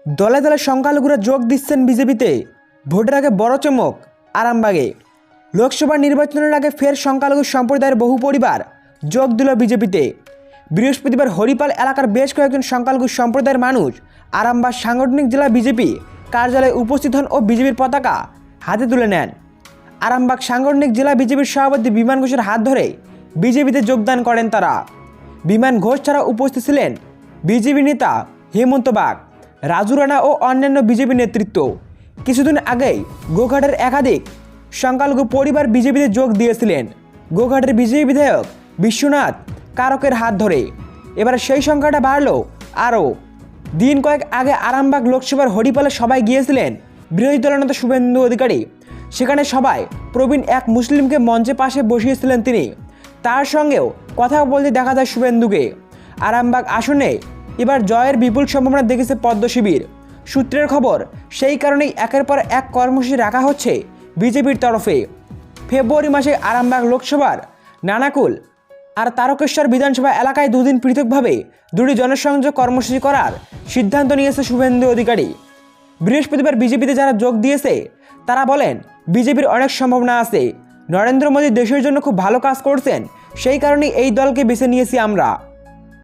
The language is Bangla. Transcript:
দলে দলে সংখ্যালঘুরা যোগ দিচ্ছেন বিজেপিতে। ভোটের আগে বড় চমক আরামবাগে। লোকসভা নির্বাচনের আগে ফের সংখ্যালঘু সম্প্রদায়ের বহু পরিবার যোগ দিল বিজেপিতে। বৃহস্পতিবার হরিপাল এলাকার বেশ কয়েকজন সংখ্যালঘু সম্প্রদায়ের মানুষ আরামবাগ সাংগঠনিক জেলা বিজেপি কার্যালয়ে উপস্থিত হন ও বিজেপির পতাকা হাতে তুলে নেন। আরামবাগ সাংগঠনিক জেলা বিজেপির সভাপতি বিমান ঘোষের হাত ধরে বিজেপিতে যোগদান করেন তারা। বিমান ঘোষ ছাড়া উপস্থিত ছিলেন বিজেপি নেতা হেমন্ত বাগ, রাজু রানা ও অন্যান্য বিজেপি নেতৃত্ব। কিছুদিন আগেই গোঘাটের একাধিক সংখ্যালঘু পরিবার বিজেপিতে যোগ দিয়েছিলেন গোঘাটের বিজেপি বিধায়ক বিশ্বনাথ কারকের হাত ধরে। এবার সেই সংখ্যাটা বাড়ল আরও। দিন কয়েক আগে আরামবাগ লোকসভার হরিপালে সবাই গিয়েছিলেন বিরোধী দলনেতা শুভেন্দু অধিকারী। সেখানে সবাই প্রবীণ এক মুসলিমকে মঞ্চে পাশে বসিয়েছিলেন তিনি। তার সঙ্গেও কথা বলতে দেখা যায় শুভেন্দুকে। আরামবাগ আসনে এবার জয়ের বিপুল সম্ভাবনা দেখেছে পদ্ম শিবির। সূত্রের খবর, সেই কারণেই একের পর এক কর্মসূচি রাখা হচ্ছে বিজেপির তরফে। ফেব্রুয়ারি মাসে আরামবাগ লোকসভার নানাকুল আর তারকেশ্বর বিধানসভা এলাকায় দুদিন পৃথকভাবে দুটি জনসংযোগ কর্মসূচি করার সিদ্ধান্ত নিয়েছে শুভেন্দু অধিকারী। বৃহস্পতিবার বিজেপিতে যারা যোগ দিয়েছে তারা বলেন, বিজেপির অনেক সম্ভাবনা আছে। নরেন্দ্র মোদী দেশের জন্য খুব ভালো কাজ করছেন, সেই কারণেই এই দলকে বেছে নিয়েছি আমরা।